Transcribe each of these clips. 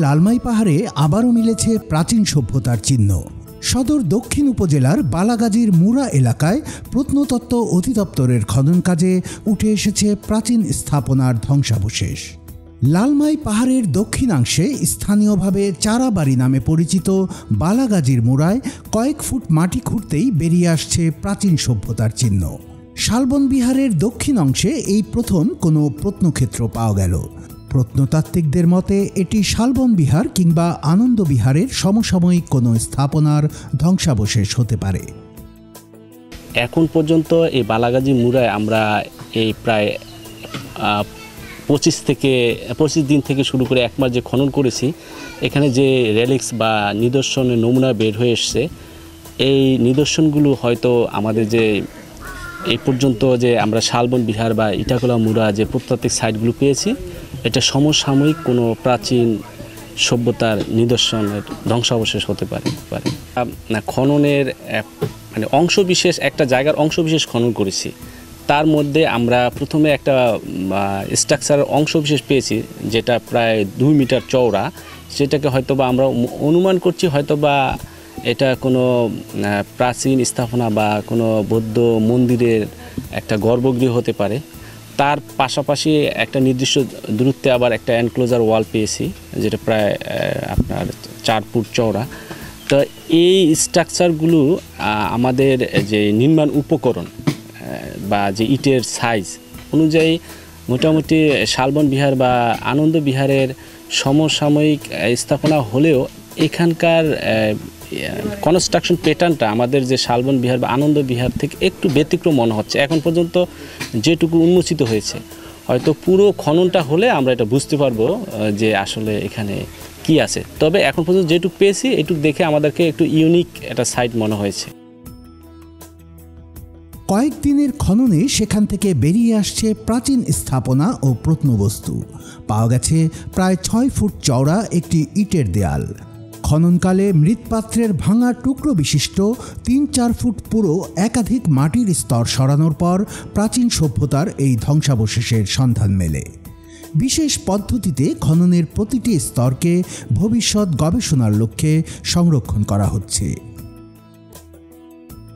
লালমাই পাহাড়ে আবারও মিলেছে প্রাচীন সভ্যতার চিহ্ন। সদর দক্ষিণ উপজেলার বালাগাজীর মুরা এলাকায় প্রত্নতত্ত্ব অধিদপ্তরের খনন কাজে উঠে এসেছে প্রাচীন স্থাপনার ধ্বংসাবশেষ। লালমাই পাহাড়ের দক্ষিণাংশে স্থানীয়ভাবে চারাবাড়ি নামে পরিচিত বালাগাজীর মুরায় কয়েক ফুট মাটি খুঁড়তেই বেরিয়ে আসছে প্রাচীন সভ্যতার চিহ্ন। শালবন বিহারের দক্ষিণ অংশে এই প্রথম কোনো প্রত্নক্ষেত্র পাওয়া গেল। প্রত্নতাত্ত্বিকদের মতে এটি শালবন বিহার কিংবা আনন্দ বিহারের সমসাময়িক কোনো স্থাপনার ধ্বংসাবশেষ হতে পারে। এখন পর্যন্ত এই বালাগাজী মুরায় আমরা এই প্রায় 25 দিন থেকে শুরু করে 1 মাস যে খনন করেছি, এখানে যে রেলিক্স বা নিদর্শনের নমুনা বের হয়ে এসছে, এই নিদর্শনগুলো হয়তো আমাদের যে এই পর্যন্ত যে আমরা শালবন বিহার বা ইটাখোলা মুরা যে প্রত্নতাত্ত্বিক সাইটগুলো পেয়েছি, এটা সমসাময়িক কোনো প্রাচীন সভ্যতার নিদর্শনের ধ্বংসাবশেষ হতে পারে। না, খননের মানে অংশবিশেষ, একটা জায়গার অংশবিশেষ খনন করেছি। তার মধ্যে আমরা প্রথমে একটা স্ট্রাকচারের অংশবিশেষ পেয়েছি যেটা প্রায় 2 মিটার চওড়া। সেটাকে হয়তোবা আমরা অনুমান করছি হয়তোবা এটা কোনো প্রাচীন স্থাপনা বা কোনো বৌদ্ধ মন্দিরের একটা গর্ভগৃহ হতে পারে। তার পাশাপাশি একটা নির্দিষ্ট দূরত্বে আবার একটা এনক্লোজার ওয়াল পেয়েছি যেটা প্রায় আপনার 4 ফুট চওড়া। তো এই স্ট্রাকচারগুলো আমাদের যে নির্মাণ উপকরণ বা যে ইটের সাইজ অনুযায়ী মোটামুটি শালবন বিহার বা আনন্দ বিহারের সমসাময়িক স্থাপনা হলেও এখানকার কনস্ট্রাকশন প্যাটার্নটা আমাদের যে শালবন বিহার বা আনন্দ বিহার থেকে একটু ব্যতিক্রম মনে হচ্ছে। এখন পর্যন্ত যেটুকু উন্মোচিত হয়েছে, হয়তো পুরো খননটা হলে আমরা এটা বুঝতে পারবো যে আসলে এখানে কি আছে। তবে এখন পর্যন্ত যেটুকু পেয়েছি এটুকু দেখে আমাদেরকে একটু ইউনিক একটা সাইট মনে হয়েছে। কয়েকদিনের খননে সেখান থেকে বেরিয়ে আসছে প্রাচীন স্থাপনা ও প্রত্নবস্তু। পাওয়া গেছে প্রায় 6 ফুট চওড়া একটি ইটের দেয়াল। খননকালে মৃৎপাত্রের ভাঙা টুকরো বিশিষ্ট 3-4 ফুট পুরো একাধিক মাটির স্তর সরানোর পর প্রাচীন সভ্যতার এই ধ্বংসাবশেষের সন্ধান মেলে। বিশেষ পদ্ধতিতে খননের প্রতিটি স্তরকে ভবিষ্যৎ গবেষণার লক্ষ্যে সংরক্ষণ করা হচ্ছে।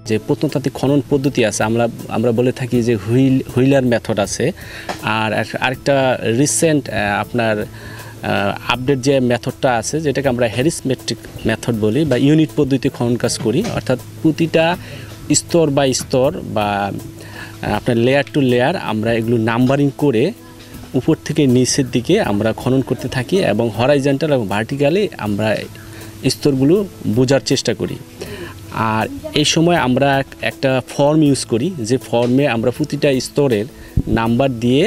যে প্রত্নতাত্ত্বিক খনন পদ্ধতি আছে, আমরা বলে থাকি যে হুইলার মেথড আছে, আর আরেকটা রিসেন্ট আপনার আপডেট যে মেথডটা আছে যেটাকে আমরা হ্যারিসমেট্রিক মেথড বলি বা ইউনিট পদ্ধতি খনন কাজ করি। অর্থাৎ প্রতিটা স্তর বা স্তর বা আপনার লেয়ার টু লেয়ার আমরা এগুলো নাম্বারিং করে উপর থেকে নিচের দিকে আমরা খনন করতে থাকি এবং হরাইজন্টাল এবং ভার্টিক্যালি আমরা স্তরগুলো বোঝার চেষ্টা করি। আর এই সময় আমরা একটা ফর্ম ইউজ করি, যে ফর্মে আমরা প্রতিটা স্তরের নাম্বার দিয়ে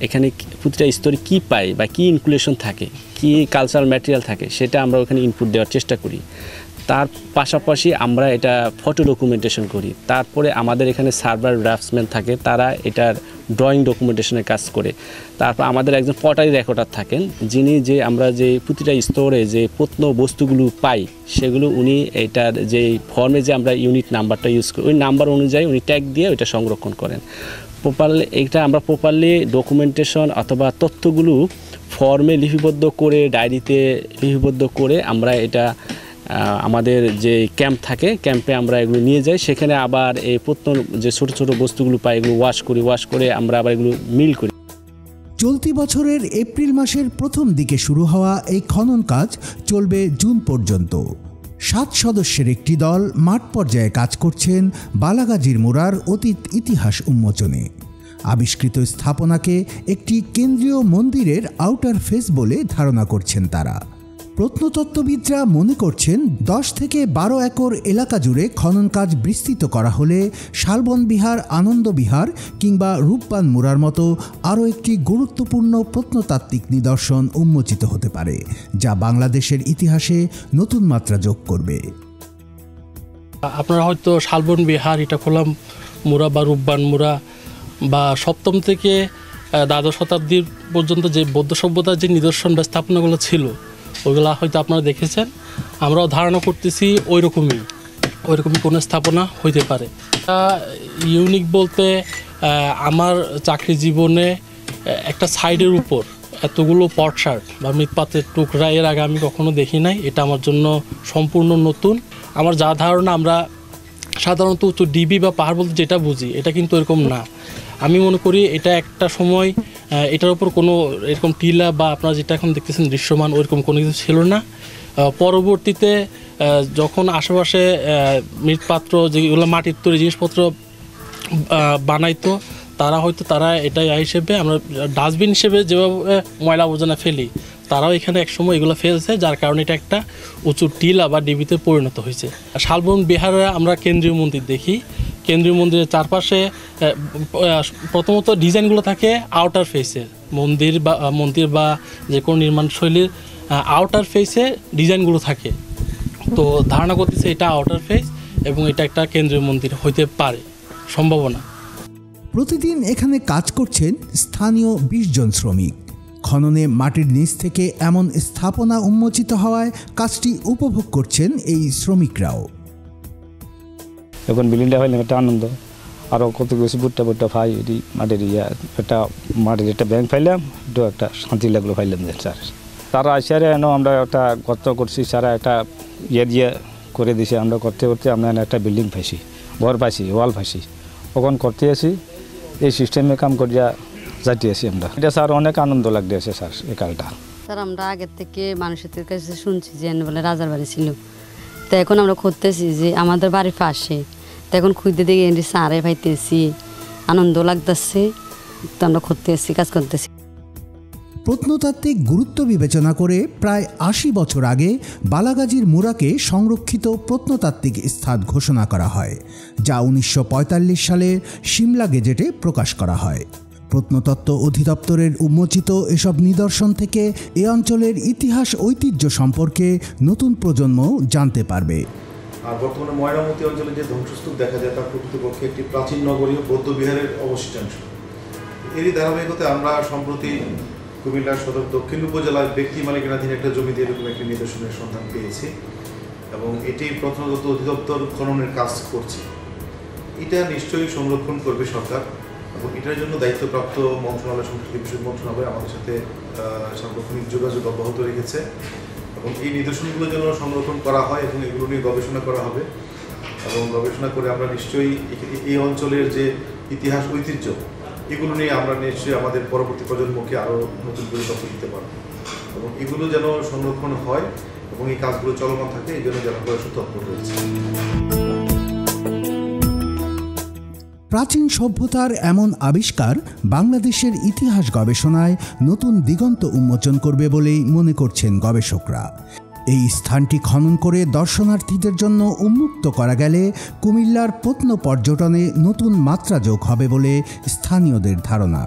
এখানে প্রতিটা স্তরে কী পাই বা কী ইনক্লুশন থাকে, কী কালচারাল ম্যাটেরিয়াল থাকে, সেটা আমরা ওখানে ইনপুট দেওয়ার চেষ্টা করি। তার পাশাপাশি আমরা এটা ফটো ডকুমেন্টেশন করি। তারপরে আমাদের এখানে সার্ভার ড্রাফটসম্যান থাকে, তারা এটার ড্রয়িং ডকুমেন্টেশনের কাজ করে। তারপর আমাদের একজন পটারি রেকর্ডার থাকেন, যিনি যে আমরা যে প্রতিটা স্তরে যে প্রত্ন বস্তুগুলো পাই সেগুলো উনি এটার যে ফর্মে যে আমরা ইউনিট নাম্বারটা ইউজ করি, ওই নাম্বার অনুযায়ী উনি ট্যাগ দিয়ে ওইটা সংরক্ষণ করেন। প্রপারলি এটা আমরা প্রপারলি ডকুমেন্টেশন অথবা তথ্যগুলো ফর্মে লিপিবদ্ধ করে, ডায়েরিতে লিপিবদ্ধ করে আমরা এটা আমাদের যে ক্যাম্প থাকে, ক্যাম্পে আমরা এগুলো নিয়ে যাই। সেখানে আবার এই প্রত্ন যে ছোট ছোট বস্তুগুলো পাই এগুলো ওয়াশ করে আমরা আবার এগুলো মিল করি। চলতি বছরের এপ্রিল মাসের প্রথম দিকে শুরু হওয়া এই খনন কাজ চলবে জুন পর্যন্ত। 7 সদস্যের একটি দল মাঠ পর্যায়ে কাজ করছেন বালাগাজীর মুরার অতীত ইতিহাস উন্মোচনে। আবিষ্কৃত স্থাপনাকে একটি কেন্দ্রীয় মন্দিরের আউটার ফেস বলে ধারণা করছেন তারা। প্রত্নতত্ত্ববিদরা মনে করছেন 10 থেকে 12 একর এলাকা জুড়ে খনন কাজ বিস্তৃত করা হলে শালবন বিহার, আনন্দ বিহার কিংবা রূপবান মুরার মতো আরও একটি গুরুত্বপূর্ণ প্রত্নতাত্ত্বিক নিদর্শন উন্মোচিত হতে পারে, যা বাংলাদেশের ইতিহাসে নতুন মাত্রা যোগ করবে। আপনারা হয়তো শালবন বিহার, ইটাখোলা মুরা বা রূপবান মুরা বা 7ম থেকে দ্বাদশ শতাব্দীর পর্যন্ত যে বৌদ্ধ সভ্যতার যে নিদর্শন বা স্থাপনাগুলো ছিল ওইগুলো হয়তো আপনারা দেখেছেন। আমরাও ধারণা করতেছি ওইরকমই কোনো স্থাপনা হইতে পারে। ইউনিক বলতে আমার চাকরি জীবনে একটা সাইডের উপর এতগুলো পটসার বা মৃৎপাত্রের টুকরা এর আগে আমি কখনো দেখি নাই। এটা আমার জন্য সম্পূর্ণ নতুন। আমার যা ধারণা আমরা সাধারণত উঁচু ডিবি বা পাহাড় বলতে যেটা বুঝি, এটা কিন্তু এরকম না। আমি মনে করি এটা একটা সময় এটার উপর কোনো এরকম টিলা বা আপনারা যেটা এখন দেখতেছেন দৃশ্যমান ওইরকম কোনো কিছু ছিল না। পরবর্তীতে যখন আশেপাশে মৃৎপাত্র যেগুলো মাটির তৈরি জিনিসপত্র বানাইতো, তারা এটাই হিসেবে আমরা ডাস্টবিন হিসেবে যেভাবে ময়লা আবর্জনা ফেলি, তারাও এখানে একসময় এগুলো ফেলছে, যার কারণে এটা একটা উঁচু টিলা বা ডিবিতে পরিণত হয়েছে। শালবন বিহারে আমরা কেন্দ্রীয় মন্দির দেখি। কেন্দ্রীয় মন্দিরের চারপাশে প্রথমত ডিজাইনগুলো থাকে আউটার ফেসে, মন্দির বা যে কোনো নির্মাণ শৈলীর আউটার ফেসে ডিজাইনগুলো থাকে। তো ধারণা করতেছে এটা আউটার ফেস এবং এটা একটা কেন্দ্রীয় মন্দির হইতে পারে, সম্ভাবনা। প্রতিদিন এখানে কাজ করছেন স্থানীয় 20 জন শ্রমিক। খননে মাটির নিচ থেকে এমন স্থাপনা উন্মোচিত হওয়ায় কাজটি উপভোগ করছেন এই শ্রমিকরাও। এখন বিল্ডিংটা হইলে একটা আনন্দ, আরও কত কিছু বুটটা ফাই মাটির মাটির একটা ব্যাংক ফাইলাম, একটু একটা শান্তি লাগলো ফাইলাম যে স্যার তারা আসে এনে আমরা একটা গর্ত করছি, সারা একটা দিয়ে করে দিছে। আমরা করতে আমরা একটা বিল্ডিং পাইছি, ঘর পাইছি, ওয়াল পাইছি, ওখান করতে আসি এই সিস্টেমে কাম করিয়া যাইতে আসি আমরা। এটা স্যার অনেক আনন্দ লাগতেছে স্যার এই কালটা। স্যার আমরা আগের থেকে মানুষের কাছে শুনছি যে বলে রাজার বাড়ি ছিল, তো এখন আমরা খুঁজতেছি যে আমাদের বাড়ির পাশে, তো এখন খুঁজতে দেখি সারে পাইতেছি, আনন্দ লাগতেছে, তো আমরা খুঁজতেছি, কাজ করতেছি। প্রত্নতাত্ত্বিক গুরুত্ব বিবেচনা করে প্রায় 80 বছর আগে বালাগাজীর মুরাকে সংরক্ষিত প্রত্নতাত্ত্বিক স্থান ঘোষণা করা হয়, যা 1945 সালে সিমলা গেজেটে প্রকাশ করা হয়। প্রত্নতত্ত্ব অধিদপ্তরের উন্মোচিত এসব নিদর্শন থেকে এ অঞ্চলের ইতিহাস ঐতিহ্য সম্পর্কে নতুন প্রজন্ম জানতে পারবে। আর বর্তমানে ময়নামতি অঞ্চলে যে ধ্বংসস্তূপ দেখা যায় তা প্রকৃতপক্ষে একটি প্রাচীন নগরীয় বৌদ্ধ বিহারের অবশিষ্টাংশ। এরই ধারাবাহিকতায় আমরা সম্প্রতি কুমিল্লার সদর দক্ষিণ উপজেলার ব্যক্তি মালিকানাধীন একটা জমিতে এরকম একটি নিদর্শনের সন্ধান পেয়েছি এবং এটি প্রত্নতত্ত্ব অধিদপ্তর খননের কাজ করছে। এটা নিশ্চয়ই সংরক্ষণ করবে সরকার এবং এটার জন্য দায়িত্বপ্রাপ্ত মন্ত্রণালয়, সংস্কৃতি বিষয়ক মন্ত্রণালয় আমাদের সাথে সাংগঠনিক যোগাযোগ অব্যাহত রেখেছে এবং এই নিদর্শনগুলো যেন সংরক্ষণ করা হয় এবং এগুলো নিয়ে গবেষণা করা হবে এবং গবেষণা করে আমরা নিশ্চয়ই এই অঞ্চলের যে ইতিহাস ঐতিহ্য এগুলো নিয়ে আমরা নিশ্চয়ই আমাদের পরবর্তী প্রজন্মকে আরও নতুন করে তথ্য দিতে পারব এবং এগুলো যেন সংরক্ষণ হয় এবং এই কাজগুলো চলমান থাকে, এই জন্য যেন তৎপর রয়েছে। প্রাচীন সভ্যতার এমন আবিষ্কার বাংলাদেশের ইতিহাস গবেষণায় নতুন দিগন্ত উন্মোচন করবে বলেই মনে করছেন গবেষকরা। এই স্থানটি খনন করে দর্শনার্থীদের জন্য উন্মুক্ত করা গেলে কুমিল্লার প্রত্ন পর্যটনে নতুন মাত্রা যোগ হবে বলে স্থানীয়দের ধারণা।